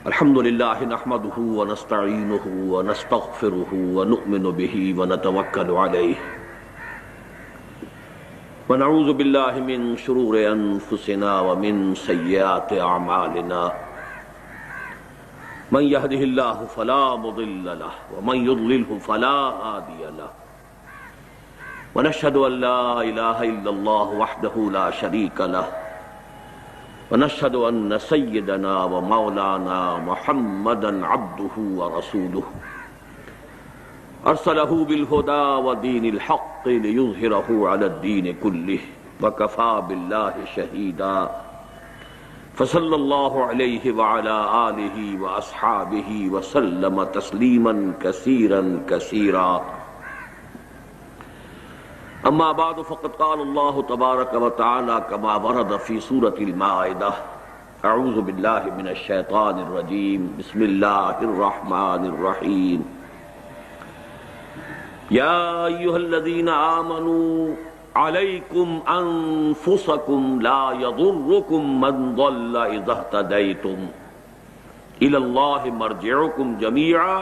الحمد لله نحمده ونستعينه ونستغفره ونؤمن به ونتوكل عليه ونعوذ بالله من شرور أنفسنا ومن سيئات أعمالنا من يهده الله فلا مضل له ومن يضلله فلا هادي له ونشهد أن لا إله إلا الله وحده لا شريك له ونشهد أن سيدنا ومولانا محمدا عبده ورسوله أرسله بالهدى ودين الحق ليظهره على الدين كله وكفى بالله شهيدا فصلى الله عليه وعلى آله وأصحابه وسلم تسليما كثيرا كثيرا اما بعد فقد قال الله تبارك وتعالى كما ورد في سورة المائدة اعوذ بالله من الشيطان الرجيم بسم الله الرحمن الرحيم يا ايها الذين آمنوا عليكم انفسكم لا يضركم من ضل اذا اهتديتم الى الله مرجعكم جميعا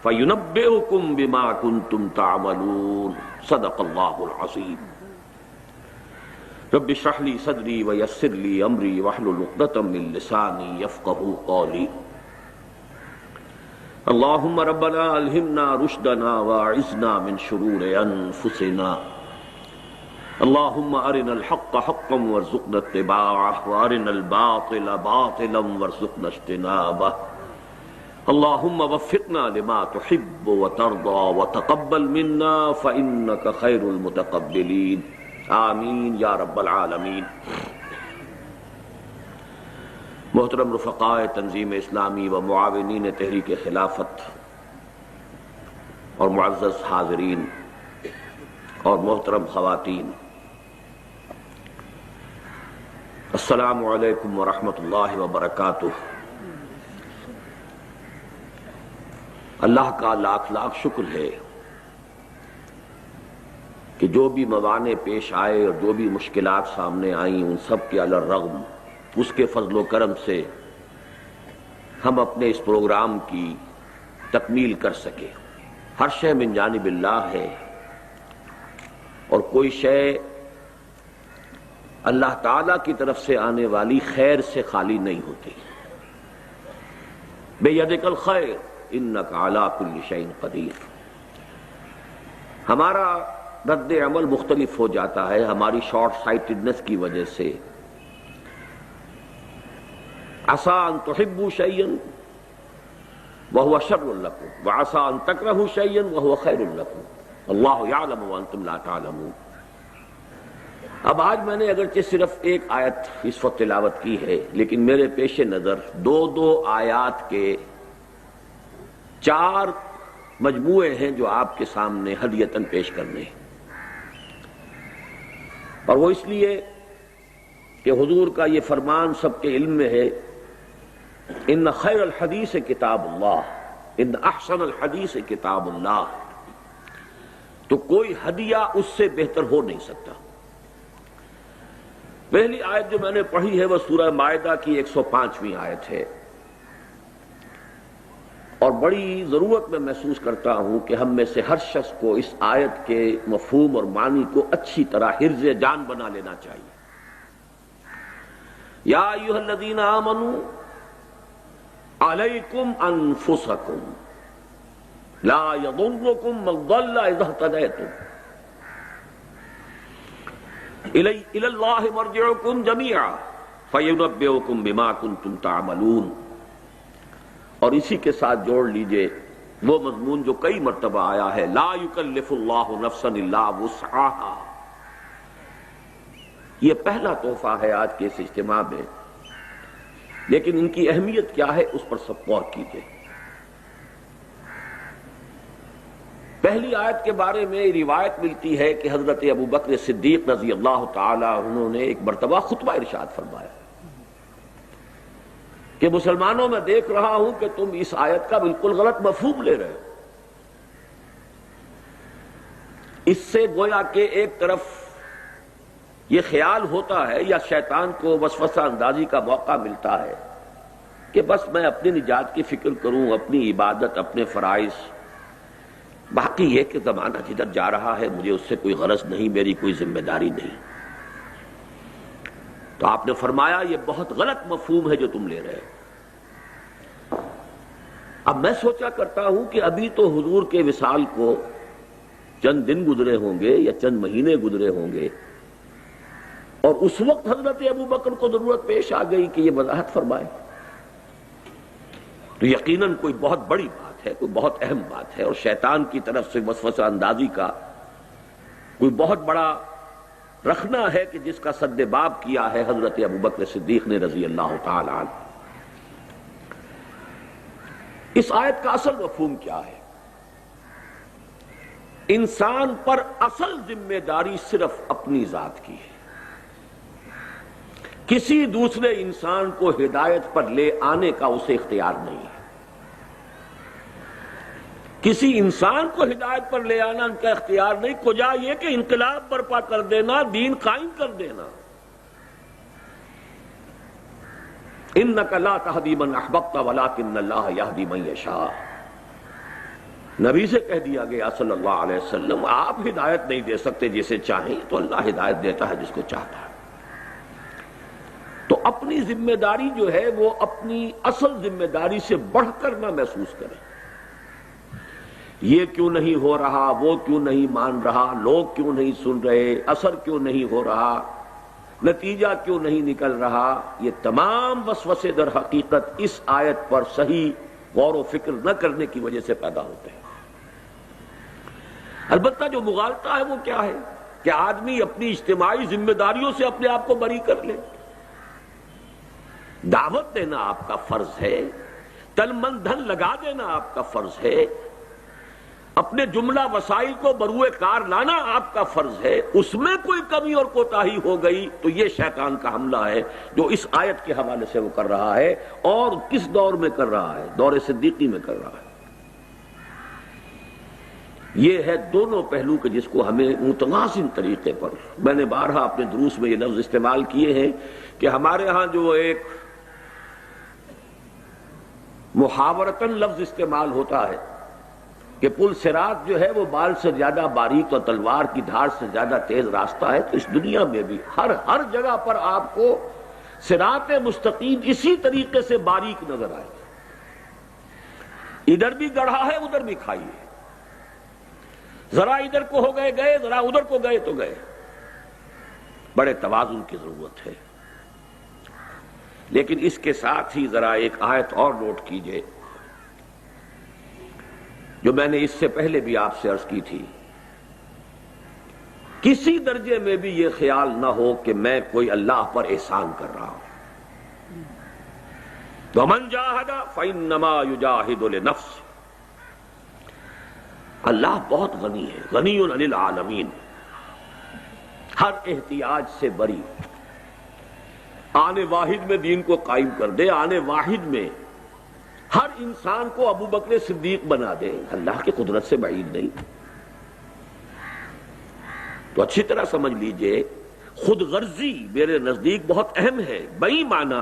فَيُنَبِّئُكُم بِمَا كُنتُمْ تَعْمَلُونَ صدق اللہ العظیم رب اشرح لي صدری ويسر لي امری واحلل عقدۃ من لسانی یفقهوا قولی اللهم ربنا الہمنا رشدنا واعذنا من شرور انفسنا اللهم ارنا الحق حقا وارزقنا اتباعه وارنا الباطل باطلا وارزقنا اجتنابه اللهم وفقنا لما تحب وترضى وتقبل منا فإنك خير المتقبلين آمین یا رب العالمین۔ محترم رفقاء تنظیم اسلامی و معاونین تحریک خلافت اور معزز حاضرین اور محترم خواتین، السلام علیکم ورحمۃ اللہ وبرکاتہ۔ اللہ کا لاکھ لاکھ شکر ہے کہ جو بھی موانع پیش آئے اور جو بھی مشکلات سامنے آئیں ان سب کے علی الرغم اس کے فضل و کرم سے ہم اپنے اس پروگرام کی تکمیل کر سکے۔ ہر شے من جانب اللہ ہے اور کوئی شے اللہ تعالیٰ کی طرف سے آنے والی خیر سے خالی نہیں ہوتی۔ بیدک الخیر انک علی کل شیء قدیر۔ ہمارا رد عمل مختلف ہو جاتا ہے ہماری شارٹ سائٹڈنس کی وجہ سے۔ عسیٰ ان تحبوا شیئا وہو شر لکم وعسیٰ ان تکرہوا شیئا وہو خیر لکم اللہ یعلم وانتم لا تعلمون۔ اب آج میں نے اگرچہ صرف ایک آیت اس وقت تلاوت کی ہے لیکن میرے پیش نظر دو آیات کے 4 مجموعے ہیں جو آپ کے سامنے ہدیتاً پیش کرنے ہیں، اور وہ اس لیے کہ حضور کا یہ فرمان سب کے علم میں ہے، ان خیر الحدیث کتاب اللہ ان احسن الحدیث کتاب اللہ، تو کوئی ہدیہ اس سے بہتر ہو نہیں سکتا۔ پہلی آیت جو میں نے پڑھی ہے وہ سورہ مائدہ کی 105ویں آیت ہے، اور بڑی ضرورت میں محسوس کرتا ہوں کہ ہم میں سے ہر شخص کو اس آیت کے مفہوم اور معنی کو اچھی طرح حرز جان بنا لینا چاہیے۔ یا ایھا الذین آمنوا علیکم انفسکم لا یضرکم من ضل اذا اہتدیتم الی اللہ مرجعکم جمیعا فینبئکم بما کنتم تعملون۔ اور اسی کے ساتھ جوڑ لیجئے وہ مضمون جو کئی مرتبہ آیا ہے، لا یکلف اللہ نفسا الا وسعہا۔ یہ پہلا تحفہ ہے آج کے اس اجتماع میں، لیکن ان کی اہمیت کیا ہے اس پر سب غور کیجئے۔ پہلی آیت کے بارے میں روایت ملتی ہے کہ حضرت ابوبکر صدیق رضی اللہ تعالی عنہ نے ایک مرتبہ خطبہ ارشاد فرمایا کہ مسلمانوں میں دیکھ رہا ہوں کہ تم اس آیت کا بالکل غلط مفہوم لے رہے ہو۔ اس سے گویا کہ ایک طرف یہ خیال ہوتا ہے یا شیطان کو وسوسہ اندازی کا موقع ملتا ہے کہ بس میں اپنی نجات کی فکر کروں، اپنی عبادت، اپنے فرائض، باقی یہ کہ زمانہ جدھر جا رہا ہے مجھے اس سے کوئی غرض نہیں، میری کوئی ذمہ داری نہیں۔ تو آپ نے فرمایا یہ بہت غلط مفہوم ہے جو تم لے رہے ہو۔ اب میں سوچا کرتا ہوں کہ ابھی تو حضور کے وصال کو چند دن گزرے ہوں گے یا چند مہینے گزرے ہوں گے، اور اس وقت حضرت ابو بکر کو ضرورت پیش آ گئی کہ یہ وضاحت فرمائے، تو یقیناً کوئی بہت بڑی بات ہے، کوئی بہت اہم بات ہے، اور شیطان کی طرف سے وسوسہ اندازی کا کوئی بہت بڑا رکھنا ہے کہ جس کا سد باب کیا ہے حضرت ابو بکر صدیق نے رضی اللہ تعالی عنہ۔ اس آیت کا اصل مفہوم کیا ہے؟ انسان پر اصل ذمہ داری صرف اپنی ذات کی ہے، کسی دوسرے انسان کو ہدایت پر لے آنے کا اسے اختیار نہیں ہے۔ کسی انسان کو ہدایت پر لے آنا ان کا اختیار نہیں، کجا یہ کہ انقلاب برپا کر دینا، دین قائم کر دینا۔ انک لا تہدی من احببت ولکن اللہ یہدی من یشاء، نبی سے کہہ دیا گیا صلی اللہ علیہ وسلم آپ ہدایت نہیں دے سکتے جسے چاہیں، تو اللہ ہدایت دیتا ہے جس کو چاہتا ہے۔ تو اپنی ذمہ داری جو ہے وہ اپنی اصل ذمہ داری سے بڑھ کر نہ محسوس کریں۔ یہ کیوں نہیں ہو رہا، وہ کیوں نہیں مان رہا، لوگ کیوں نہیں سن رہے، اثر کیوں نہیں ہو رہا، نتیجہ کیوں نہیں نکل رہا، یہ تمام وسوسے در حقیقت اس آیت پر صحیح غور و فکر نہ کرنے کی وجہ سے پیدا ہوتے ہیں۔ البتہ جو مغالطہ ہے وہ کیا ہے کہ آدمی اپنی اجتماعی ذمہ داریوں سے اپنے آپ کو بری کر لے۔ دعوت دینا آپ کا فرض ہے، تن من دھن لگا دینا آپ کا فرض ہے، اپنے جملہ وسائل کو بروئے کار لانا آپ کا فرض ہے، اس میں کوئی کمی اور کوتاہی ہو گئی تو یہ شیطان کا حملہ ہے جو اس آیت کے حوالے سے وہ کر رہا ہے، اور کس دور میں کر رہا ہے؟ دور صدیقی میں کر رہا ہے۔ یہ ہے دونوں پہلو کہ جس کو ہمیں متوازن طریقے پر، میں نے بارہا اپنے دروس میں یہ لفظ استعمال کیے ہیں کہ ہمارے ہاں جو ایک محاورتاً لفظ استعمال ہوتا ہے کہ پل صراط جو ہے وہ بال سے زیادہ باریک اور تلوار کی دھار سے زیادہ تیز راستہ ہے، تو اس دنیا میں بھی ہر جگہ پر آپ کو صراط مستقیم اسی طریقے سے باریک نظر آئے، ادھر بھی گڑھا ہے ادھر بھی کھائی ہے، ذرا ادھر کو ہو گئے گئے، ذرا ادھر کو گئے تو گئے۔ بڑے توازن کی ضرورت ہے۔ لیکن اس کے ساتھ ہی ذرا ایک آیت اور نوٹ کیجئے جو میں نے اس سے پہلے بھی آپ سے عرض کی تھی۔ کسی درجے میں بھی یہ خیال نہ ہو کہ میں کوئی اللہ پر احسان کر رہا ہوں۔ وَمَنْ جَاهَدَ فَإِنَّمَا يُجَاهِدُ لِنَفْسِهِ، اللہ بہت غنی ہے، غنی عن العالمین، ہر احتیاج سے بری، آنے واحد میں دین کو قائم کر دے، آنے واحد میں ہر انسان کو ابو بکر صدیق بنا دے، اللہ کی قدرت سے بعید نہیں۔ تو اچھی طرح سمجھ لیجئے خود غرضی میرے نزدیک بہت اہم ہے، بئی معنی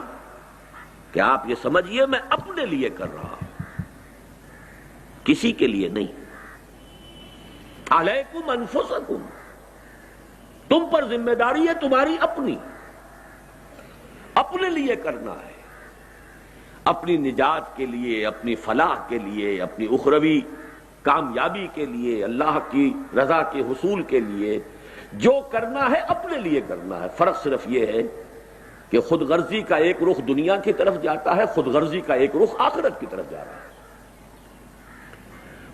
کہ آپ یہ سمجھیے میں اپنے لیے کر رہا ہوں، کسی کے لیے نہیں۔ علیکم انفسکم، تم پر ذمہ داری ہے تمہاری اپنی، اپنے لیے کرنا ہے، اپنی نجات کے لیے، اپنی فلاح کے لیے، اپنی اخروی کامیابی کے لیے، اللہ کی رضا کے حصول کے لیے جو کرنا ہے اپنے لیے کرنا ہے۔ فرق صرف یہ ہے کہ خود غرضی کا ایک رخ دنیا کی طرف جاتا ہے، خود غرضی کا ایک رخ آخرت کی طرف جا رہا ہے۔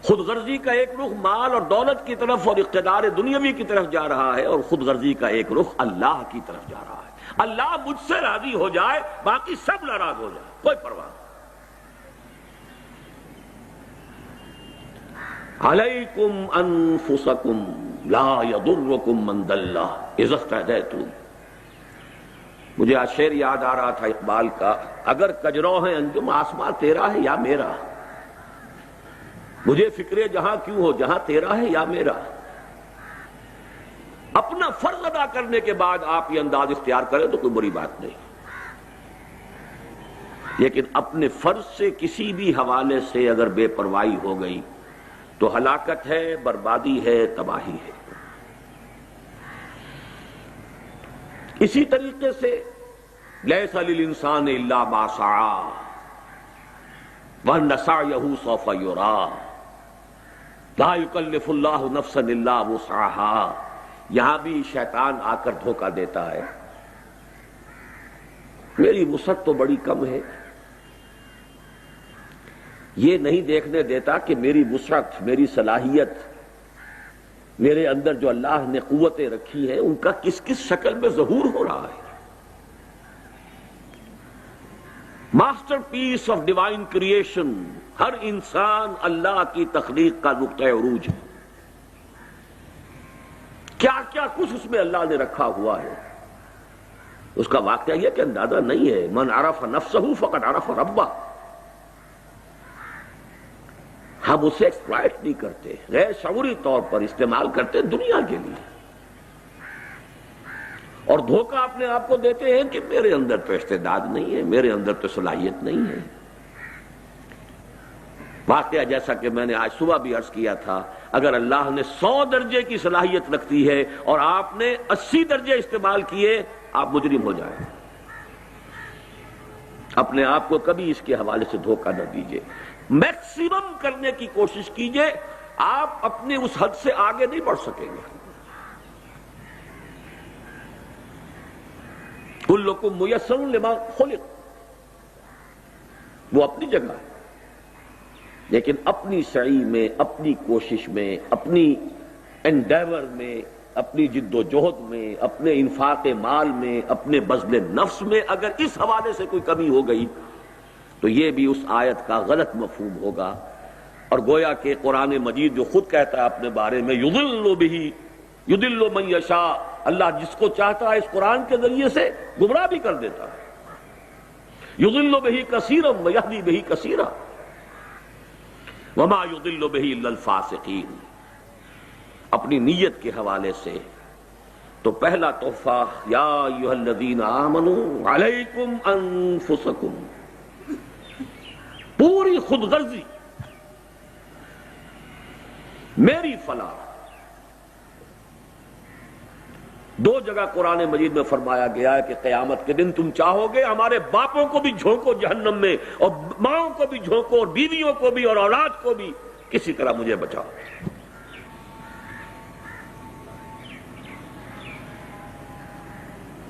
خود غرضی کا ایک رخ مال اور دولت کی طرف اور اقتدار دنیاوی کی طرف جا رہا ہے، اور خود غرضی کا ایک رخ اللہ کی طرف جا رہا ہے۔ اللہ مجھ سے راضی ہو جائے، باقی سب ناراض ہو جائے، کوئی پرواہ نہیں۔ علیکم انفسکم لا یضرکم من ضل اذا اهتدیتم۔ مجھے آج شعر یاد آ رہا تھا اقبال کا، اگر کجرو ہے انجم آسماں تیرا ہے یا میرا، مجھے فکر جہاں کیوں ہو جہاں تیرا ہے یا میرا۔ اپنا فرض ادا کرنے کے بعد آپ یہ انداز اختیار کریں تو کوئی بری بات نہیں۔ لیکن اپنے فرض سے کسی بھی حوالے سے اگر بے پرواہی ہو گئی تو ہلاکت ہے، بربادی ہے، تباہی ہے۔ اسی طریقے سے لیس للانسان الا ما سعى وان سعيه سوف يرى لا يكلف الله نفسا الا وسعها، یہاں بھی شیطان آ کر دھوکہ دیتا ہے، میری وسعت تو بڑی کم ہے، یہ نہیں دیکھنے دیتا کہ میری وسعت، میری صلاحیت، میرے اندر جو اللہ نے قوتیں رکھی ہیں ان کا کس کس شکل میں ظہور ہو رہا ہے۔ Masterpiece of divine creation, ہر انسان اللہ کی تخلیق کا نقطہ عروج ہے، کیا کیا کچھ اس میں اللہ نے رکھا ہوا ہے، اس کا واقعہ یہ کہ اندازہ نہیں ہے۔ من عرف نفسہ فقد عرف ربہ، ہم اسے ایکسپلائٹ نہیں کرتے، غیر شعوری طور پر استعمال کرتے دنیا کے لیے، اور دھوکہ اپنے آپ کو دیتے ہیں کہ میرے اندر تو استعداد نہیں ہے، میرے اندر تو صلاحیت نہیں ہے۔ واقعہ جیسا کہ میں نے آج صبح بھی عرض کیا تھا، اگر اللہ نے 100 درجے کی صلاحیت رکھتی ہے اور آپ نے 80 درجے استعمال کیے، آپ مجرم ہو جائیں۔ اپنے آپ کو کبھی اس کے حوالے سے دھوکہ نہ دیجیے، میکسیمم کرنے کی کوشش کیجیے، آپ اپنے اس حد سے آگے نہیں بڑھ سکیں گے۔ کلکم میسر لما خلق، وہ اپنی جگہ ہے، لیکن اپنی سعی میں، اپنی کوشش میں، اپنی انڈیور میں، اپنی جد و جہد میں، اپنے انفاق مال میں، اپنے بذل نفس میں اگر اس حوالے سے کوئی کمی ہو گئی تو یہ بھی اس آیت کا غلط مفہوم ہوگا، اور گویا کہ قرآن مجید جو خود کہتا ہے اپنے بارے میں یضل بہ یضل من یشاء، اللہ جس کو چاہتا ہے اس قرآن کے ذریعے سے گمراہ بھی کر دیتا ہے، یضل بہ کثیرا ویہدی بہ کثیرا وما یضل بہ الا الفاسقین۔ اپنی نیت کے حوالے سے تو پہلا تحفہ یا ایھا الذین آمنوا علیکم انفسکم، پوری خود غرضی، میری فلاح۔ 2 جگہ قرآن مجید میں فرمایا گیا ہے کہ قیامت کے دن تم چاہو گے ہمارے باپوں کو بھی جھونکو جہنم میں، اور ماؤں کو بھی جھونکو، اور بیویوں کو بھی، اور اولاد کو بھی، کسی طرح مجھے بچاؤ۔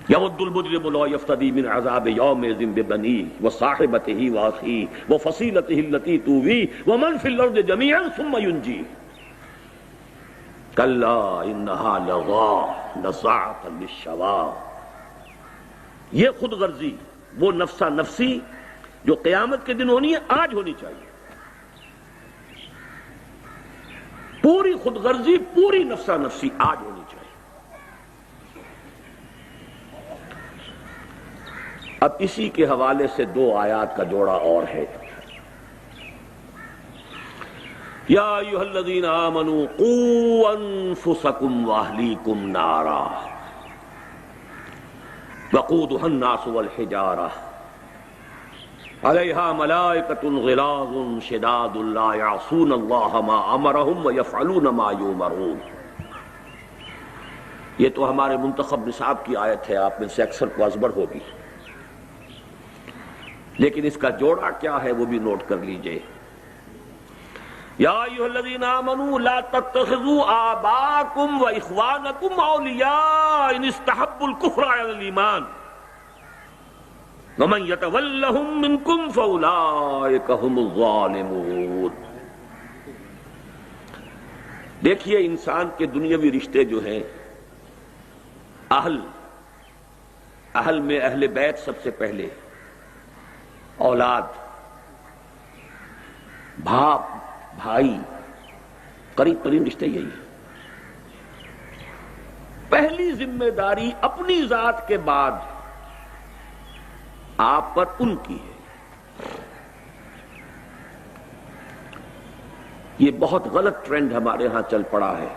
یود المجرم لا یفتدی من عذاب یومئذ ببنیہ وصاحبتہ واخیہ وفصیلتہ التی تؤویہ ومن فی الارض جمیعا ثم ینجیہ کلا انہا لظی نزاعۃ للشوی۔ یہ خود غرضی، وہ نفسا نفسی جو قیامت کے دن ہونی ہے، آج ہونی چاہیے۔ پوری خود غرضی، پوری نفسا نفسی آج ہونی چاہیے۔ اب اسی کے حوالے سے 2 آیات کا جوڑا اور ہے۔ یا ایھا الذین آمنوا قوا انفسکم واہلیکم نارا وقودھا الناس والحجارہ علیہا ملائکۃ غلاظ شداد لا یعصون اللہ ما امرہم ویفعلون ما یؤمرون۔ یہ تو ہمارے منتخب نصاب کی آیت ہے، آپ میں سے اکثر کو ازبر ہوگی، لیکن اس کا جوڑا کیا ہے وہ بھی نوٹ کر لیجئے۔ یا ایھا الذین آمنوا لا تتخذوا آباءکم واخوانکم اولیاء ان استحبوا الکفر علی الایمان ومن یتولہم منکم فاولئک ھم الظالمون۔ دیکھیے انسان کے دنیاوی رشتے جو ہیں، اہل میں اہل بیت سب سے پہلے، اولاد، باپ، بھائی، قریب ترین رشتے یہی ہیں۔ پہلی ذمہ داری اپنی ذات کے بعد آپ پر ان کی ہے۔ یہ بہت غلط ٹرینڈ ہمارے ہاں چل پڑا ہے،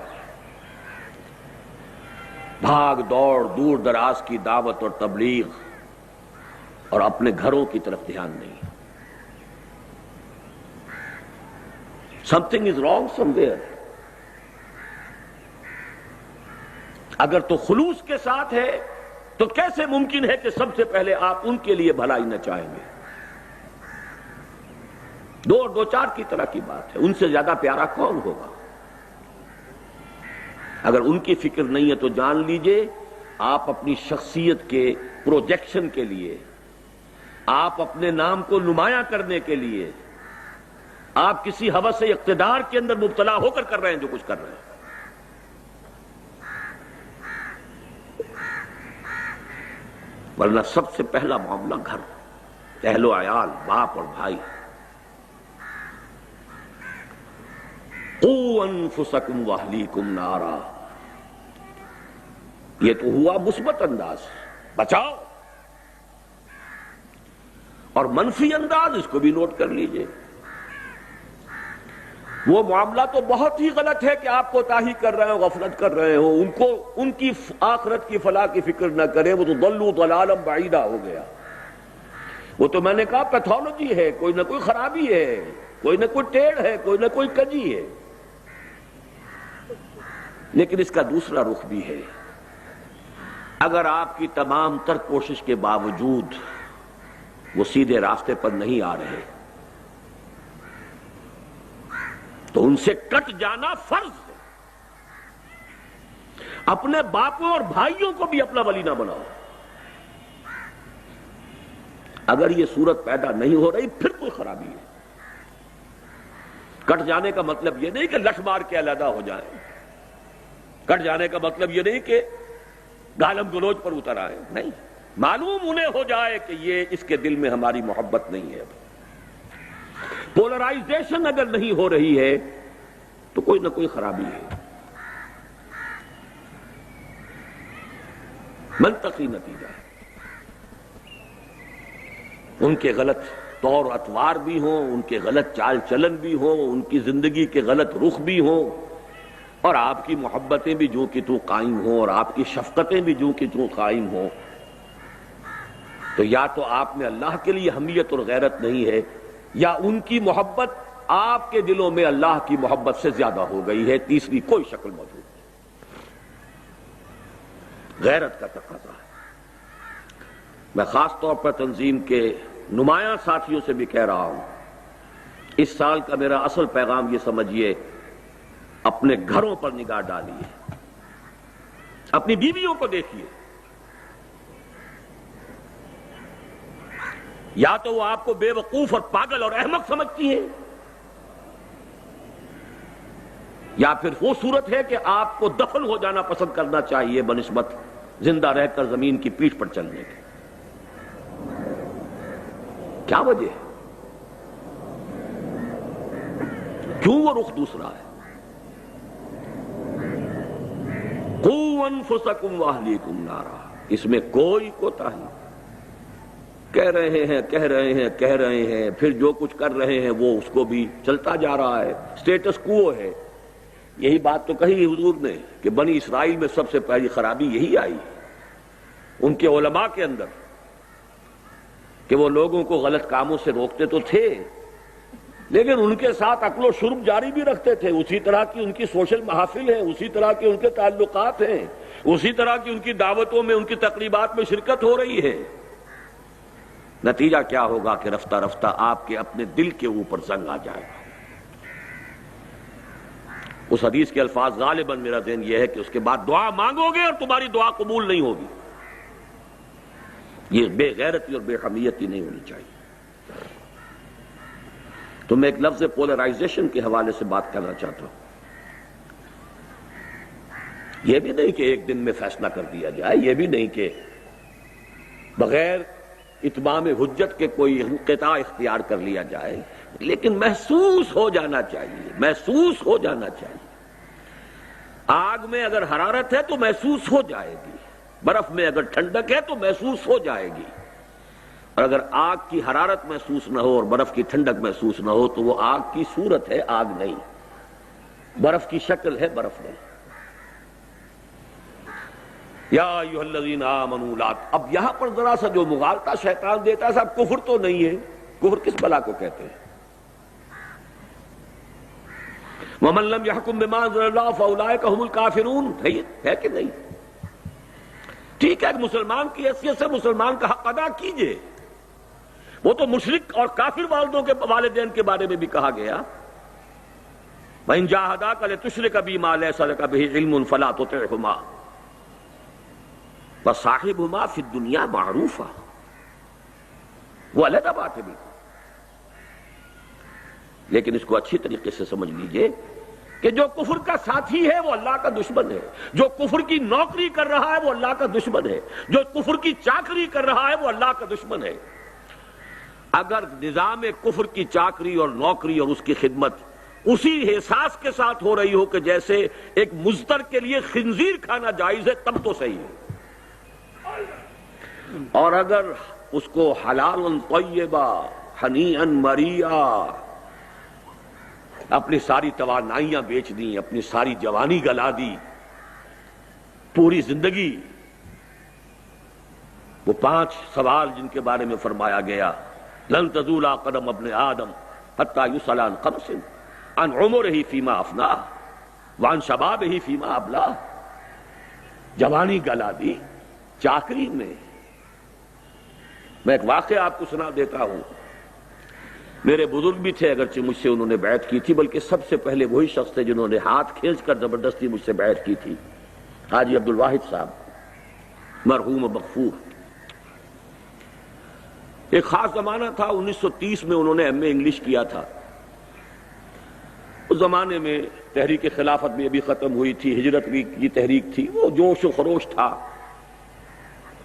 بھاگ دوڑ، دور دراز کی دعوت اور تبلیغ، اور اپنے گھروں کی طرف دھیان نہیں. Something is wrong somewhere. اگر تو خلوص کے ساتھ ہے تو کیسے ممکن ہے کہ سب سے پہلے آپ ان کے لیے بھلائی نہ چاہیں گے؟ دو اور دو چار کی طرح کی بات ہے. ان سے زیادہ پیارا کون ہوگا؟ اگر ان کی فکر نہیں ہے تو جان لیجئے آپ اپنی شخصیت کے پروجیکشن کے لیے، آپ اپنے نام کو نمایاں کرنے کے لیے، آپ کسی ہوس اقتدار کے اندر مبتلا ہو کر رہے ہیں جو کچھ کر رہے ہیں. ورنہ سب سے پہلا معاملہ گھر، اہل و عیال، باپ اور بھائی. قوا انفسکم واہلیکم نارا، یہ تو ہوا مثبت انداز، بچاؤ. اور منفی انداز اس کو بھی نوٹ کر لیجئے. وہ معاملہ تو بہت ہی غلط ہے کہ آپ کوتاہی کر رہے ہو، غفلت کر رہے ہو، ان کی آخرت کی فلاح کی فکر نہ کریں. وہ تو ضلوا ضلالا بعیدا ہو گیا. وہ تو میں نے کہا پیتھولوجی ہے، کوئی نہ کوئی خرابی ہے، کوئی نہ کوئی ٹیڑھ ہے، کوئی نہ کوئی کجی ہے. لیکن اس کا دوسرا رخ بھی ہے. اگر آپ کی تمام تر کوشش کے باوجود وہ سیدھے راستے پر نہیں آ رہے تو ان سے کٹ جانا فرض ہے. اپنے باپوں اور بھائیوں کو بھی اپنا ولی نہ بناؤ. اگر یہ صورت پیدا نہیں ہو رہی پھر کوئی خرابی ہے. کٹ جانے کا مطلب یہ نہیں کہ لٹ مار کے علیحدہ ہو جائیں. کٹ جانے کا مطلب یہ نہیں کہ گالم گلوچ پر اتر آئے. نہیں، معلوم انہیں ہو جائے کہ یہ اس کے دل میں ہماری محبت نہیں ہے. پولرائزیشن اگر نہیں ہو رہی ہے تو کوئی نہ کوئی خرابی ہے. منطقی نتیجہ ہے. ان کے غلط طور اطوار بھی ہوں، ان کے غلط چال چلن بھی ہوں، ان کی زندگی کے غلط رخ بھی ہوں، اور آپ کی محبتیں بھی جو کہ تو قائم ہوں، اور آپ کی شفقتیں بھی جو کہ تو قائم ہوں. تو یا تو آپ میں اللہ کے لیے حمیت اور غیرت نہیں ہے، یا ان کی محبت آپ کے دلوں میں اللہ کی محبت سے زیادہ ہو گئی ہے. تیسری کوئی شکل موجود نہیں. غیرت کا تقاضا ہے. میں خاص طور پر تنظیم کے نمایاں ساتھیوں سے بھی کہہ رہا ہوں، اس سال کا میرا اصل پیغام یہ سمجھیے، اپنے گھروں پر نگاہ ڈالیے، اپنی بیویوں کو دیکھیے. یا تو وہ آپ کو بے وقوف اور پاگل اور احمق سمجھتی ہیں، یا پھر وہ صورت ہے کہ آپ کو دفن ہو جانا پسند کرنا چاہیے بنسبت زندہ رہ کر زمین کی پیٹھ پر چلنے کے. کیا وجہ ہے؟ کیوں وہ رخ دوسرا ہے؟ قوا انفسکم واہلیکم نارا، اس میں کوئی کوتاہی. کہہ رہے ہیں پھر جو کچھ کر رہے ہیں وہ اس کو بھی چلتا جا رہا ہے. سٹیٹس کوو ہے. یہی بات تو کہی حضور نے کہ بنی اسرائیل میں سب سے پہلی خرابی یہی آئی ان کے علماء کے اندر، کہ وہ لوگوں کو غلط کاموں سے روکتے تو تھے لیکن ان کے ساتھ عقل و شرب جاری بھی رکھتے تھے. اسی طرح کی ان کی سوشل محافل ہیں، اسی طرح کے ان کے تعلقات ہیں، اسی طرح کی ان کی دعوتوں میں، ان کی تقریبات میں شرکت ہو رہی ہے. نتیجہ کیا ہوگا کہ رفتہ رفتہ آپ کے اپنے دل کے اوپر زنگ آ جائے گا. اس حدیث کے الفاظ غالباً میرا ذہن یہ ہے کہ اس کے بعد دعا مانگو گے اور تمہاری دعا قبول نہیں ہوگی. یہ بے غیرتی اور بے حمیتی نہیں ہونی چاہیے. تو میں ایک لفظ پولرائزیشن کے حوالے سے بات کرنا چاہتا ہوں. یہ بھی نہیں کہ ایک دن میں فیصلہ کر دیا جائے، یہ بھی نہیں کہ بغیر اتمام حجت کے کوئی انقطاع اختیار کر لیا جائے، لیکن محسوس ہو جانا چاہیے، محسوس ہو جانا چاہیے. آگ میں اگر حرارت ہے تو محسوس ہو جائے گی، برف میں اگر ٹھنڈک ہے تو محسوس ہو جائے گی. اور اگر آگ کی حرارت محسوس نہ ہو اور برف کی ٹھنڈک محسوس نہ ہو تو وہ آگ کی صورت ہے، آگ نہیں. برف کی شکل ہے، برف نہیں. یا ایھا الذین آمنوا لا، اب یہاں پر ذرا سا جو مغالطہ شیطان دیتا ہے، صاحب کفر تو نہیں ہے، کفر کس بلا کو کہتے ہیں؟ وَمَن لَّمْ يَحْكُم بِمَا أَنزَلَ اللَّهُ فَأُولَٰئِكَ هُمُ الْكَافِرُونَ، ہے کہ نہیں؟ ٹھیک ہے، مسلمان کی حیثیت سے مسلمان کا حق ادا کیجئے، وہ تو مشرک اور کافر والدین کے بارے میں بھی کہا گیا وَإِن جَاهَدَاكَ لِتُشْرِكَ بِي مَا لَيْسَ لَكَ بِهِ عِلْمٌ فَلَا تُطِعْهُمَا وَصَاحِبْهُمَا فِي الدُّنْيَا مَعْرُوفًا، وہ علیحدہ بات ہے بالکل، لیکن اس کو اچھی طریقے سے سمجھ لیجئے کہ جو کفر کا ساتھی ہے وہ اللہ کا دشمن ہے، جو کفر کی نوکری کر رہا ہے وہ اللہ کا دشمن ہے، جو کفر کی چاکری کر رہا ہے وہ اللہ کا دشمن ہے۔ اگر نظام کفر کی چاکری اور نوکری اور اس کی خدمت اسی احساس کے ساتھ ہو رہی ہو کہ جیسے ایک مزدر کے لیے خنزیر کھانا جائز ہے، تب تو صحیح ہے، اور اگر اس کو حلال طیبہ ہنیئا مریئا اپنی ساری توانائیاں بیچ دیں، اپنی ساری جوانی گلا دی، پوری زندگی، وہ 5 سوال جن کے بارے میں فرمایا گیا لن تزول قدم ابن آدم حتی یسأل عن 5 عن عمرہ فیما افناہ وعن شبابہ فیما ابلاہ، جوانی گلا دی چاکری میں۔ میں ایک واقعہ آپ کو سنا دیتا ہوں، میرے بزرگ بھی تھے، اگرچہ مجھ سے انہوں نے بیعت کی تھی، بلکہ سب سے پہلے وہی شخص تھے جنہوں نے ہاتھ کھینچ کر زبردستی مجھ سے بیعت کی تھی، حاجی عبدالواحد صاحب مرحوم مغفور۔ ایک خاص زمانہ تھا، 1930 میں انہوں نے ایم اے انگلش کیا تھا۔ اس زمانے میں تحریک خلافت بھی ابھی ختم ہوئی تھی، ہجرت کی تحریک تھی، وہ جوش و خروش تھا،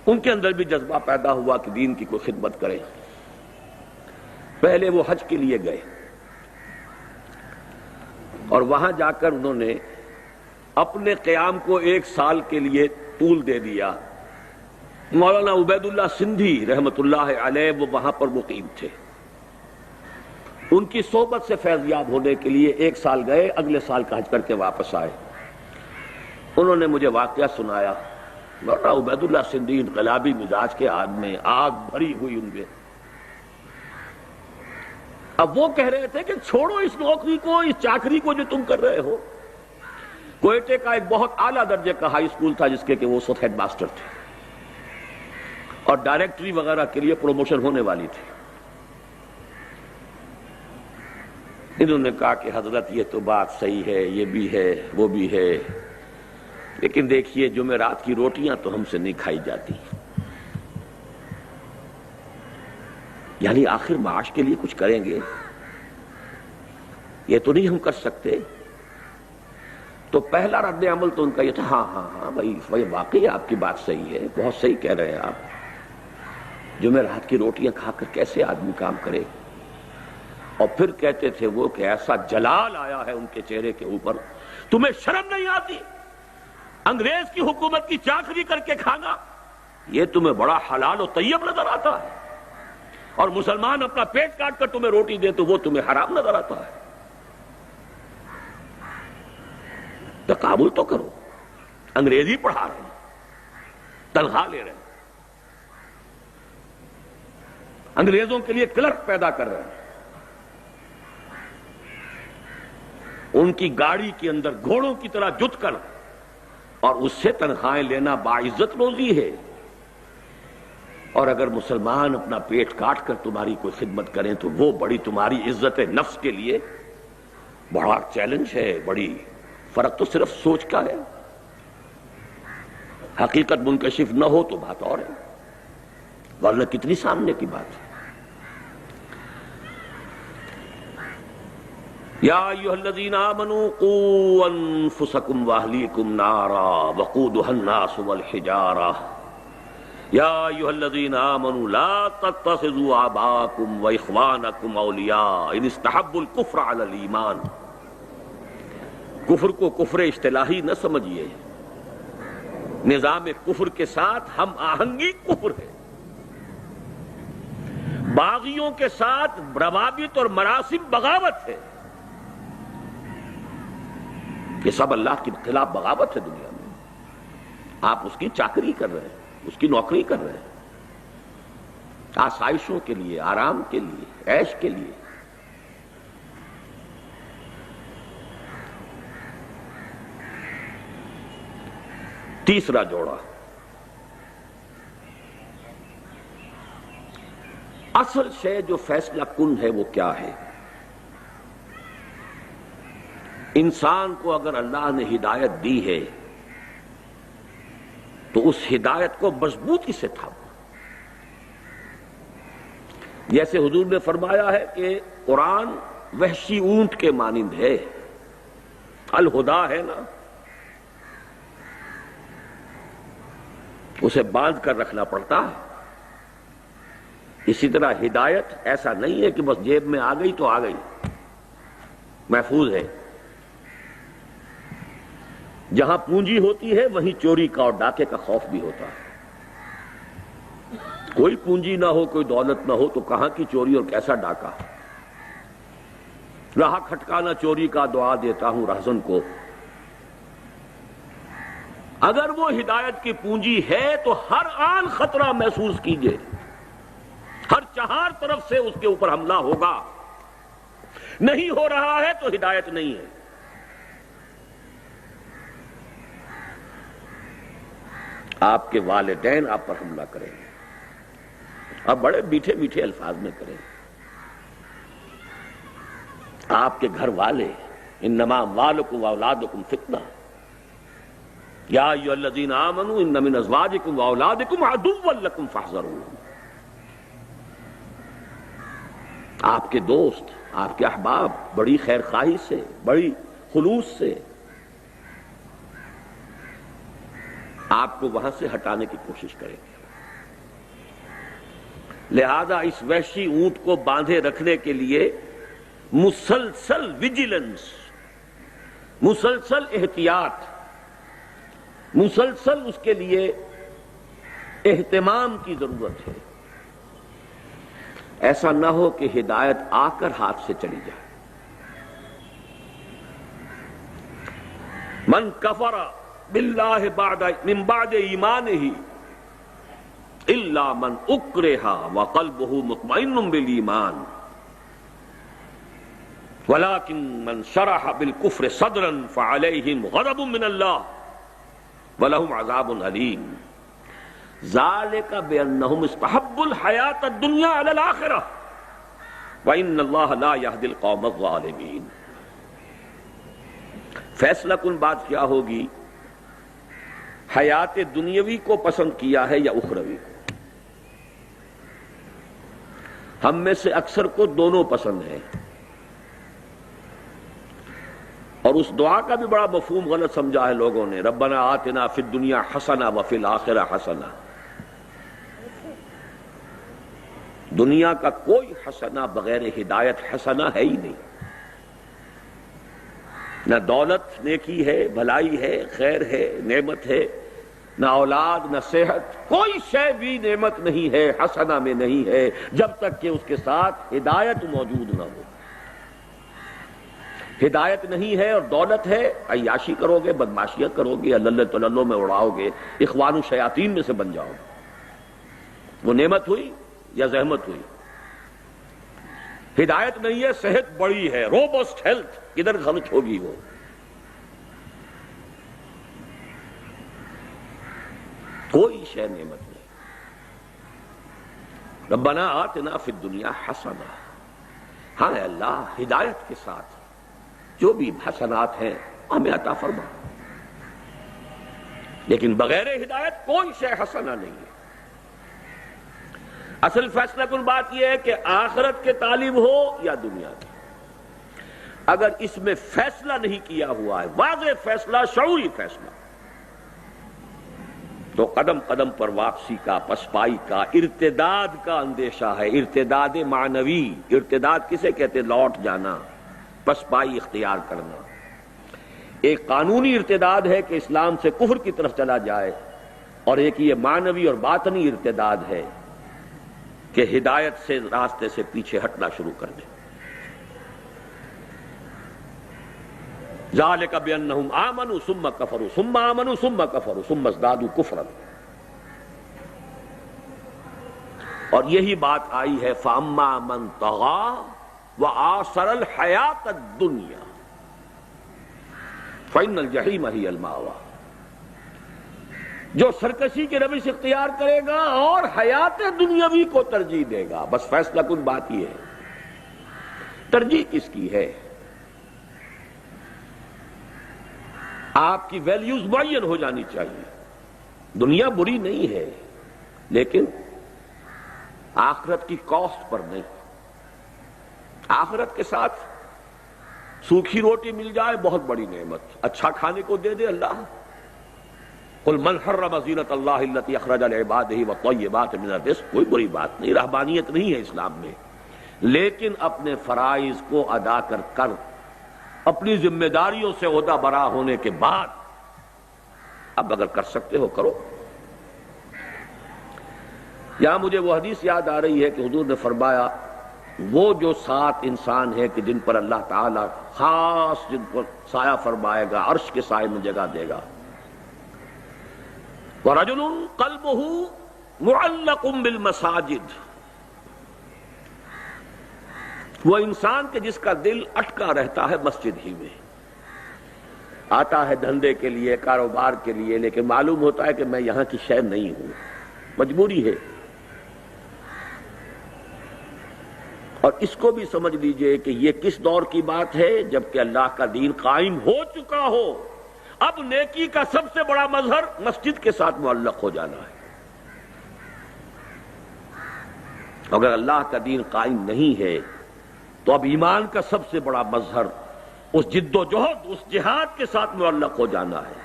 ان کے اندر بھی جذبہ پیدا ہوا کہ دین کی کوئی خدمت کریں۔ پہلے وہ حج کے لیے گئے اور وہاں جا کر انہوں نے اپنے قیام کو 1 سال کے لیے طول دے دیا۔ مولانا عبید اللہ سندھی رحمت اللہ علیہ وہ وہاں پر مقیم تھے، ان کی صحبت سے فیضیاب ہونے کے لیے 1 سال گئے، اگلے سال کا حج کر کے واپس آئے۔ انہوں نے مجھے واقعہ سنایا، مولانا عبید اللہ سندھی انقلابی مزاج کے آدمی، آگ بھری ہوئی ان کے۔ اب وہ کہہ رہے تھے کہ چھوڑو اس نوکری کو، اس چاکری کو جو تم کر رہے ہو۔ کوئٹے کا ایک بہت اعلیٰ درجے کا ہائی اسکول تھا جس کے کہ وہ اس وقت ہیڈ ماسٹر تھے، اور ڈائریکٹری وغیرہ کے لیے پروموشن ہونے والی تھی۔ انہوں نے کہا کہ حضرت یہ تو بات صحیح ہے، یہ بھی ہے، وہ بھی ہے، لیکن دیکھیے جمعرات کی روٹیاں تو ہم سے نہیں کھائی جاتی، یعنی آخر معاش کے لیے کچھ کریں گے، یہ تو نہیں ہم کر سکتے۔ تو پہلا رد عمل تو ان کا یہ تھا، ہاں بھائی واقعی آپ کی بات صحیح ہے، بہت صحیح کہہ رہے ہیں آپ، جمعرات کی روٹیاں کھا کر کیسے آدمی کام کرے؟ اور پھر کہتے تھے وہ کہ ایسا جلال آیا ہے ان کے چہرے کے اوپر، تمہیں شرم نہیں آتی؟ انگریز کی حکومت کی چاکری کر کے کھانا یہ تمہیں بڑا حلال و طیب نظر آتا ہے، اور مسلمان اپنا پیٹ کاٹ کر تمہیں روٹی دے تو وہ تمہیں حرام نظر آتا ہے؟ تقابل تو کرو، انگریزی پڑھا رہے ہیں، تنخواہ لے رہے ہیں، انگریزوں کے لیے کلرک پیدا کر رہے ہیں، ان کی گاڑی کے اندر گھوڑوں کی طرح جت کر، اور اس سے تنخواہیں لینا باعزت روزی ہے۔ اور اگر مسلمان اپنا پیٹ کاٹ کر تمہاری کوئی خدمت کریں تو وہ بڑی تمہاری عزت نفس کے لیے بڑا چیلنج ہے، بڑی فرق تو صرف سوچ کا ہے، حقیقت منکشف نہ ہو تو بات اور ہے، ورنہ کتنی سامنے کی بات ہے۔ یا ایھا الذین آمنوا قوا انفسکم واہلیکم نارا وقودھا الناس والحجارہ یا ایھا الذین آمنوا لا تتخذوا آباءکم واخوانکم اولیاء ان استحبوا الکفر علی الایمان۔ کفر کو کفر اصطلاحی نہ سمجھیے، نظام کفر کے ساتھ ہم آہنگی کفر ہے، باغیوں کے ساتھ روابط اور مراسم بغاوت ہے، یہ سب اللہ کے خلاف بغاوت ہے دنیا میں۔ آپ اس کی چاکری کر رہے ہیں، اس کی نوکری کر رہے ہیں، آسائشوں کے لیے، آرام کے لیے، عیش کے لیے۔ تیسرا جوڑا، اصل شے جو فیصلہ کن ہے وہ کیا ہے؟ انسان کو اگر اللہ نے ہدایت دی ہے تو اس ہدایت کو مضبوطی سے تھامو۔ جیسے حضور نے فرمایا ہے کہ قرآن وحشی اونٹ کے مانند ہے، الہدا ہے نا، اسے باندھ کر رکھنا پڑتا ہے۔ اسی طرح ہدایت ایسا نہیں ہے کہ بس جیب میں آ گئی تو آ گئی، محفوظ ہے۔ جہاں پونجی ہوتی ہے وہیں چوری کا اور ڈاکے کا خوف بھی ہوتا ہے۔ کوئی پونجی نہ ہو، کوئی دولت نہ ہو تو کہاں کی چوری اور کیسا ڈاکہ؟ راہ کھٹکانا چوری کا دعا دیتا ہوں رہزن کو۔ اگر وہ ہدایت کی پونجی ہے تو ہر آن خطرہ محسوس کیجئے، ہر چہار طرف سے اس کے اوپر حملہ ہوگا۔ نہیں ہو رہا ہے تو ہدایت نہیں ہے۔ آپ کے والدین آپ پر حملہ کریں گے، آپ بڑے میٹھے میٹھے الفاظ میں کریں گے۔ آپ کے گھر والے، انما اموالکم واولادکم فتنہ، یا ایھا الذین آمنوا ان من ازواجکم واولادکم عدوا لکم فاحذروہ۔ آپ کے دوست، آپ کے احباب بڑی خیر خواہی سے، بڑی خلوص سے آپ کو وہاں سے ہٹانے کی کوشش کریں گے۔ لہذا اس وحشی اونٹ کو باندھے رکھنے کے لیے مسلسل ویجیلنس، مسلسل احتیاط، مسلسل اس کے لیے اہتمام کی ضرورت ہے۔ ایسا نہ ہو کہ ہدایت آ کر ہاتھ سے چلی جائے۔ من کفر باللہ من بعد ایمانہ الا من اکرہ وقلبہ مطمئن بالایمان ولکن من شرح بالکفر صدرا فعلیہم غضب من اللہ ولہم عذاب علیم ذالک بانہم استحبوا الحیاۃ الدنیا علی الآخرہ وان اللہ لا یہدی القوم الظالمین۔ فیصلہ کن بات کیا ہوگی؟ حیات دنیاوی کو پسند کیا ہے یا اخروی کو؟ ہم میں سے اکثر کو دونوں پسند ہیں، اور اس دعا کا بھی بڑا مفہوم غلط سمجھا ہے لوگوں نے، ربنا آتنا فی الدنیا حسنہ وفی الآخرہ حسنہ۔ دنیا کا کوئی حسنہ بغیر ہدایت حسنہ ہے ہی نہیں۔ نہ دولت نیکی ہے، بھلائی ہے، خیر ہے، نعمت ہے، نہ اولاد، نہ صحت، کوئی شے بھی نعمت نہیں ہے، حسنہ میں نہیں ہے جب تک کہ اس کے ساتھ ہدایت موجود نہ ہو۔ ہدایت نہیں ہے اور دولت ہے، عیاشی کرو گے، بدماشیاں کرو گے، اللہ تللو میں اڑاؤ گے، اخوان الشیاطین میں سے بن جاؤ گے۔ وہ نعمت ہوئی یا زحمت ہوئی؟ ہدایت نہیں ہے، صحت بڑی ہے، روبسٹ ہیلتھ، کدھر خرچ ہوگی وہ؟ کوئی شے نعمت نہیں۔ ربنا آتنا فی الدنیا حسنہ، ہاں اللہ ہدایت کے ساتھ جو بھی حسنات ہیں ہمیں عطا فرما، لیکن بغیر ہدایت کوئی شے حسنہ نہیں ہے۔ اصل فیصلہ کن بات یہ ہے کہ آخرت کے طالب ہو یا دنیا کی، اگر اس میں فیصلہ نہیں کیا ہوا ہے، واضح فیصلہ، شعوری فیصلہ، تو قدم قدم پر واپسی کا، پسپائی کا، ارتداد کا اندیشہ ہے۔ ارتداد معنوی، ارتداد کسے کہتے؟ لوٹ جانا، پسپائی اختیار کرنا۔ ایک قانونی ارتداد ہے کہ اسلام سے کفر کی طرف چلا جائے، اور ایک یہ معنوی اور باطنی ارتداد ہے کہ ہدایت سے، راستے سے پیچھے ہٹنا شروع کر دے۔ ذالک بانہم آمنوا ثم کفروا ثم آمنوا ثم کفروا ثم ازدادوا کفرا. اور یہی بات آئی ہے فاما من طغى وآثر الحیات الدنیا فإن الجحیم ہی المأوی. جو سرکشی کی روش اختیار کرے گا اور حیات دنیاوی کو ترجیح دے گا، بس فیصلہ کن بات یہ ہے ترجیح کس کی ہے. آپ کی ویلیوز معین ہو جانی چاہیے. دنیا بری نہیں ہے لیکن آخرت کی کاسٹ پر نہیں. آخرت کے ساتھ سوکھی روٹی مل جائے بہت بڑی نعمت، اچھا کھانے کو دے دے اللہ. قل من حرم زینت اللہ التی اخرج لعبادہ والطیبات من الرزق. کوئی بری بات نہیں، رہبانیت نہیں ہے اسلام میں، لیکن اپنے فرائض کو ادا کر اپنی ذمہ داریوں سے عہدہ برا ہونے کے بعد اب اگر کر سکتے ہو کرو. یہاں مجھے وہ حدیث یاد آ رہی ہے کہ حضور نے فرمایا وہ جو 7 انسان ہیں کہ جن پر اللہ تعالی خاص جن پر سایہ فرمائے گا، عرش کے سائے میں جگہ دے گا. وَرَجُلٌ قَلْبُهُ مُعَلَّقٌ بِالْمَسَاجِدِ. وہ انسان کہ جس کا دل اٹکا رہتا ہے مسجد ہی میں، آتا ہے دھندے کے لیے، کاروبار کے لیے، لیکن معلوم ہوتا ہے کہ میں یہاں کی شے نہیں ہوں، مجبوری ہے. اور اس کو بھی سمجھ لیجئے کہ یہ کس دور کی بات ہے جبکہ اللہ کا دین قائم ہو چکا ہو. اب نیکی کا سب سے بڑا مظہر مسجد کے ساتھ معلق ہو جانا ہے. اگر اللہ کا دین قائم نہیں ہے تو اب ایمان کا سب سے بڑا مظہر اس جد و جہد، اس جہاد کے ساتھ معلق ہو جانا ہے.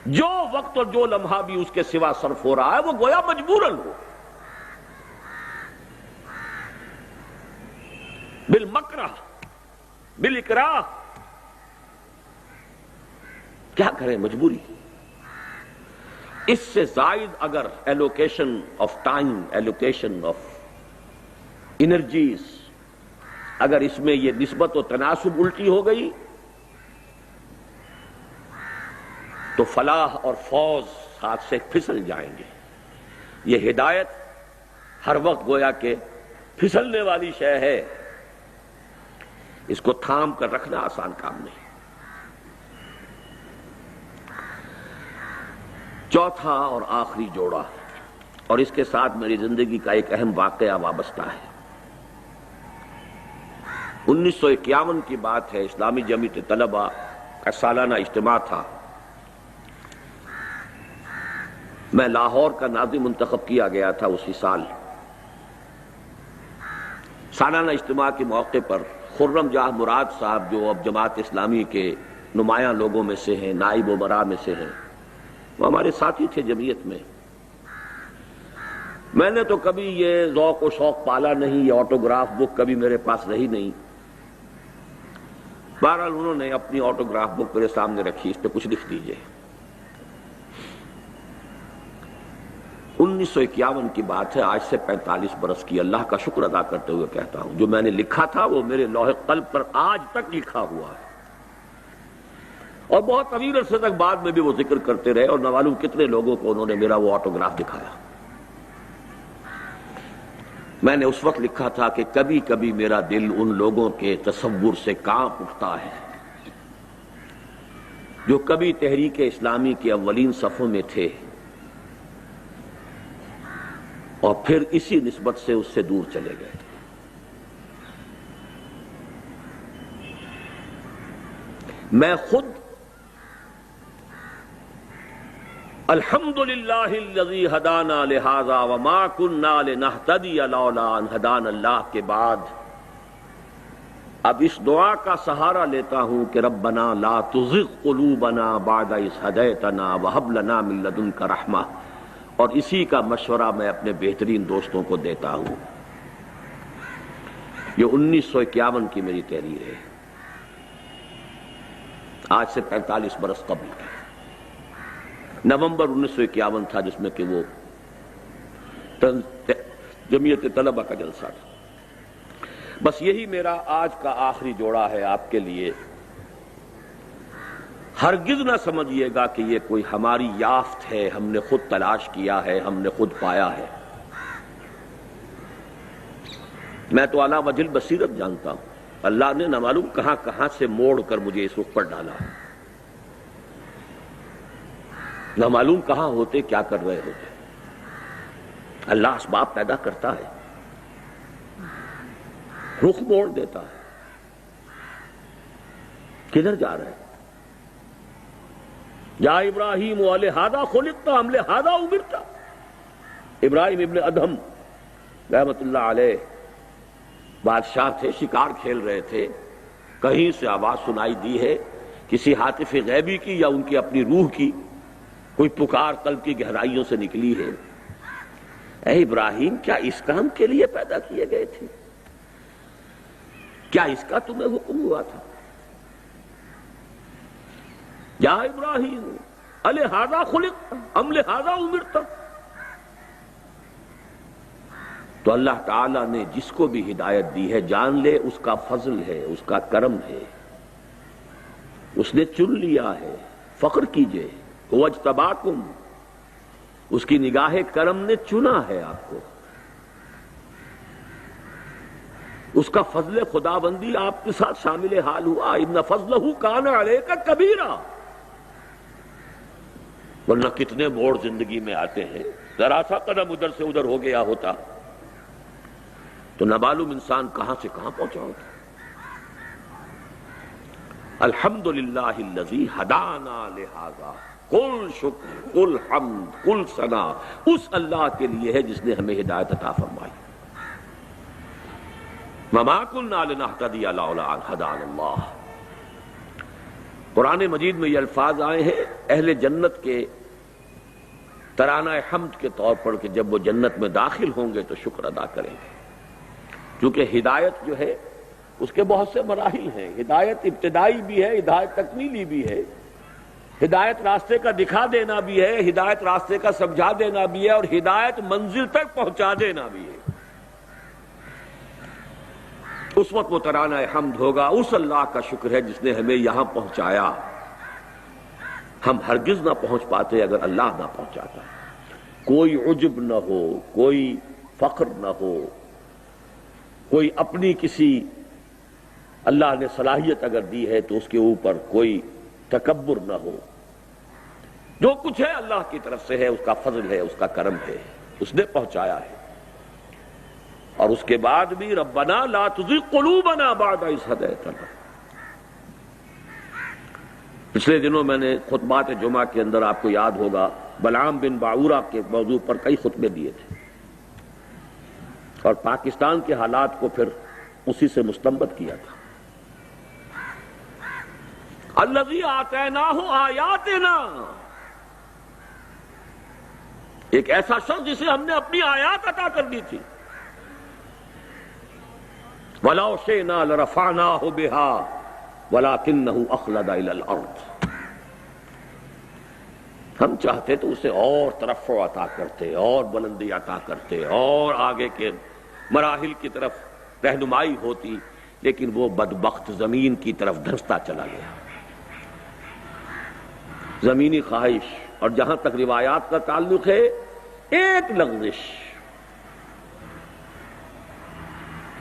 جو وقت اور جو لمحہ بھی اس کے سوا صرف ہو رہا ہے وہ گویا مجبوراً ہو، بالمکرہ بالاکراہ. کیا کریں، مجبوری. اس سے زائد اگر allocation of time, allocation of energies, اگر اس میں یہ نسبت و تناسب الٹی ہو گئی تو فلاح اور فوز ہاتھ سے پھسل جائیں گے. یہ ہدایت ہر وقت گویا کہ پھسلنے والی شے ہے، اس کو تھام کر رکھنا آسان کام نہیں. چوتھا اور آخری جوڑا، اور اس کے ساتھ میری زندگی کا ایک اہم واقعہ وابستہ ہے. 1951 کی بات ہے، اسلامی جمعیت طلبہ کا سالانہ اجتماع تھا. میں لاہور کا ناظم منتخب کیا گیا تھا اسی سال. سالانہ اجتماع کے موقع پر خرم جاہ مراد صاحب جو اب جماعت اسلامی کے نمایاں لوگوں میں سے ہیں، نائب وبراء میں سے ہیں، وہ ہمارے ساتھی تھے جمعیت میں. میں نے تو کبھی یہ ذوق و شوق پالا نہیں، یہ آٹوگراف بک کبھی میرے پاس رہی نہیں. بہرحال انہوں نے اپنی آٹوگراف بک میرے سامنے رکھی، اس پہ کچھ لکھ دیجئے. 1951 کی بات ہے، آج سے 45 برس کی. اللہ کا شکر ادا کرتے ہوئے کہتا ہوں جو میں نے لکھا تھا وہ میرے لوح قلب پر آج تک لکھا ہوا ہے، اور بہت طویل عرصے تک بعد میں بھی وہ ذکر کرتے رہے، اور نہ معلوم کتنے لوگوں کو انہوں نے میرا وہ آٹوگراف دکھایا. میں نے اس وقت لکھا تھا کہ کبھی کبھی میرا دل ان لوگوں کے تصور سے کانپ اٹھتا ہے جو کبھی تحریک اسلامی کے اولین صفوں میں تھے اور پھر اسی نسبت سے اس سے دور چلے گئے. میں خود الحمدللہ الذی ہدانا لہذا وما کنا لنہتدی لولا ان ہدانا اللہ کے بعد اب اس دعا کا سہارا لیتا ہوں کہ ربنا لا تزغ قلوبنا بعد اذ ہدیتنا وہب لنا من لدنک رحمہ، اور اسی کا مشورہ میں اپنے بہترین دوستوں کو دیتا ہوں. یہ 1951 کی میری تحریر ہے، آج سے 45 برس قبل. نومبر 1951 تھا جس میں کہ وہ جمعیت طلبہ کا جلسہ تھا. بس یہی میرا آج کا آخری جوڑا ہے آپ کے لیے ہرگز نہ سمجھیے گا کہ یہ کوئی ہماری یافت ہے، ہم نے خود تلاش کیا ہے، ہم نے خود پایا ہے۔ میں تو علی وجہ البصیرت جانتا ہوں، اللہ نے نہ معلوم کہاں کہاں سے موڑ کر مجھے اس رخ پر ڈالا، نہ معلوم کہاں ہوتے کیا کر رہے ہوتے۔ اللہ اسباب پیدا کرتا ہے، رخ موڑ دیتا ہے۔ کدھر جا رہے ہیں؟ یا ابراہیم لہذا خلقت ام لہذا امرت۔ ابراہیم ابن ادہم رحمت اللہ علیہ بادشاہ تھے، شکار کھیل رہے تھے، کہیں سے آواز سنائی دی ہے کسی ہاتف غیبی کی یا ان کی اپنی روح کی، کوئی پکار قلب کی گہرائیوں سے نکلی ہے، اے ابراہیم کیا اس کام کے لیے پیدا کیے گئے تھے؟ کیا اس کا تمہیں حکم ہوا تھا؟ یا ابراہیم لہذا خلقت ام لہذا امرت۔ تو اللہ تعالیٰ نے جس کو بھی ہدایت دی ہے جان لے اس کا فضل ہے، اس کا کرم ہے، اس نے چن لیا ہے، فخر کیجئے۔ وَاجْتَبَاكُمْ، اس کی نگاہ کرم نے چنا ہے آپ کو، اس کا فضل خداوندی آپ کے ساتھ شامل حال ہوا۔ ان فضلہ کان علیک کبیرا، ورنہ کتنے موڑ زندگی میں آتے ہیں، ذرا سا قدم ادھر سے ادھر ہو گیا ہوتا تو نہ معلوم انسان کہاں سے کہاں پہنچا ہوتا۔ الحمدللہ الذی ہدانا لہذا، کل شکر کل حمد کل ثنا اس اللہ کے لیے ہے جس نے ہمیں ہدایت عطا فرمائی۔ وما كنا لنهتدي لولا ان هدانا اللہ۔ قرآن مجید میں یہ الفاظ آئے ہیں اہل جنت کے ترانہ حمد کے طور پر کہ جب وہ جنت میں داخل ہوں گے تو شکر ادا کریں گے، کیونکہ ہدایت جو ہے اس کے بہت سے مراحل ہیں۔ ہدایت ابتدائی بھی ہے، ہدایت تکمیلی بھی ہے، ہدایت راستے کا دکھا دینا بھی ہے، ہدایت راستے کا سمجھا دینا بھی ہے، اور ہدایت منزل تک پہنچا دینا بھی ہے۔ اس وقت وہ ترانہ حمد ہوگا، اس اللہ کا شکر ہے جس نے ہمیں یہاں پہنچایا۔ ہم ہرگز نہ پہنچ پاتے اگر اللہ نہ پہنچاتا۔ کوئی عجب نہ ہو، کوئی فخر نہ ہو، کوئی اپنی کسی اللہ نے صلاحیت اگر دی ہے تو اس کے اوپر کوئی تکبر نہ ہو۔ جو کچھ ہے اللہ کی طرف سے ہے، اس کا فضل ہے، اس کا کرم ہے، اس نے پہنچایا ہے۔ اور اس کے بعد بھی ربنا لا تزغ قلوبنا بعد اذ ہدیتنا۔ پچھلے دنوں میں نے خطبات جمعہ کے اندر آپ کو یاد ہوگا بلعام بن باعورہ کے موضوع پر کئی خطبے دیے تھے، اور پاکستان کے حالات کو پھر اسی سے مستنبط کیا تھا۔ الذی آتیناہ آیاتنا، ایک ایسا شخص جسے ہم نے اپنی آیات عطا کر دی تھی۔ وَلَوْ شِئْنَا لَرَفَعْنَاهُ بِهَا وَلَكِنَّهُ أَخْلَدَ إِلَى الْأَرْضِ۔ ہم چاہتے تو اسے اور ترفع عطا کرتے، اور بلندی عطا کرتے، اور آگے کے مراحل کی طرف رہنمائی ہوتی، لیکن وہ بدبخت زمین کی طرف دھنستا چلا گیا۔ زمینی خواہش، اور جہاں تک روایات کا تعلق ہے ایک لغزش،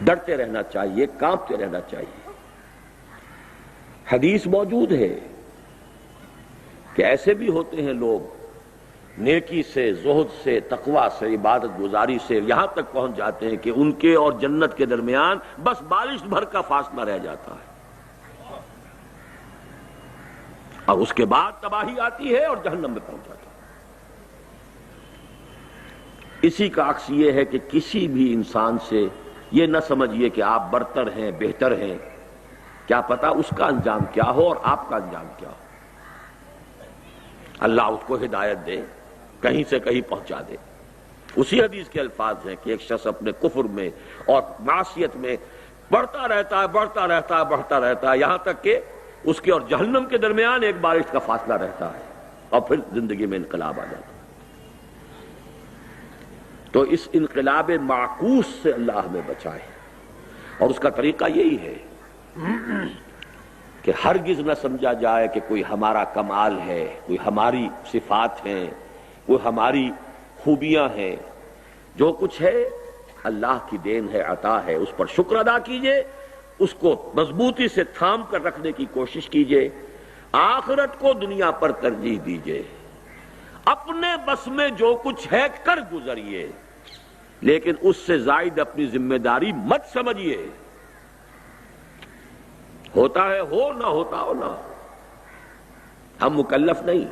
ڈرتے رہنا چاہیے، کانپتے رہنا چاہیے۔ حدیث موجود ہے کہ ایسے بھی ہوتے ہیں لوگ نیکی سے، زہد سے، تقوی سے، عبادت گزاری سے یہاں تک پہنچ جاتے ہیں کہ ان کے اور جنت کے درمیان بس بارش بھر کا فاصلہ رہ جاتا ہے، اور اس کے بعد تباہی آتی ہے اور جہنم میں پہنچ جاتا ہے۔ اسی کا عکس یہ ہے کہ کسی بھی انسان سے یہ نہ سمجھیے کہ آپ برتر ہیں، بہتر ہیں، کیا پتا اس کا انجام کیا ہو اور آپ کا انجام کیا ہو۔ اللہ اس کو ہدایت دے، کہیں سے کہیں پہنچا دے۔ اسی حدیث کے الفاظ ہیں کہ ایک شخص اپنے کفر میں اور معصیت میں بڑھتا رہتا ہے، بڑھتا رہتا ہے، بڑھتا رہتا ہے، یہاں تک کہ اس کے اور جہنم کے درمیان ایک بارش کا فاصلہ رہتا ہے، اور پھر زندگی میں انقلاب آ جاتا ہے۔ تو اس انقلاب معکوس سے اللہ ہمیں بچائے، اور اس کا طریقہ یہی ہے کہ ہرگز نہ سمجھا جائے کہ کوئی ہمارا کمال ہے، کوئی ہماری صفات ہیں، کوئی ہماری خوبیاں ہیں۔ جو کچھ ہے اللہ کی دین ہے، عطا ہے، اس پر شکر ادا کیجئے، اس کو مضبوطی سے تھام کر رکھنے کی کوشش کیجئے، آخرت کو دنیا پر ترجیح دیجئے، اپنے بس میں جو کچھ ہے کر گزریے، لیکن اس سے زائد اپنی ذمہ داری مت سمجھیے۔ ہوتا ہے ہو، نہ ہوتا ہو نہ، ہم مکلف نہیں،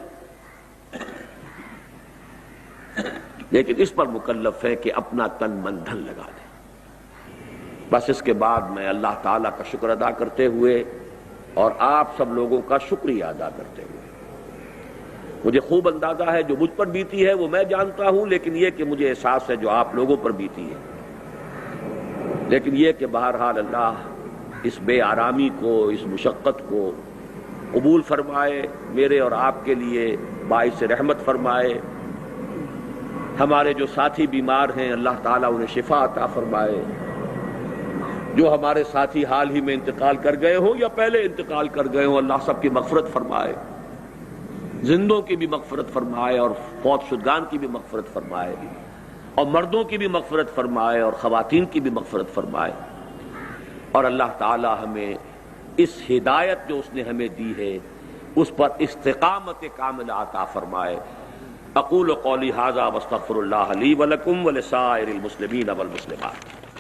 لیکن اس پر مکلف ہے کہ اپنا تن من دھن لگا دیں۔ بس اس کے بعد میں اللہ تعالیٰ کا شکر ادا کرتے ہوئے اور آپ سب لوگوں کا شکریہ ادا کرتے ہوئے، مجھے خوب اندازہ ہے جو مجھ پر بیتی ہے وہ میں جانتا ہوں، لیکن یہ کہ مجھے احساس ہے جو آپ لوگوں پر بیتی ہے، لیکن یہ کہ بہرحال اللہ اس بے آرامی کو، اس مشقت کو قبول فرمائے، میرے اور آپ کے لیے باعث رحمت فرمائے۔ ہمارے جو ساتھی بیمار ہیں اللہ تعالیٰ انہیں شفا عطا فرمائے، جو ہمارے ساتھی حال ہی میں انتقال کر گئے ہوں یا پہلے انتقال کر گئے ہوں اللہ سب کی مغفرت فرمائے، زندوں کی بھی مغفرت فرمائے اور فوت شدگان کی بھی مغفرت فرمائے، اور مردوں کی بھی مغفرت فرمائے اور خواتین کی بھی مغفرت فرمائے، اور اللہ تعالی ہمیں اس ہدایت جو اس نے ہمیں دی ہے اس پر استقامت کاملہ عطا فرمائے۔ اقول قولی ھذا واستغفر اللہ لی ولکم ولسائر المسلمین والمسلمات۔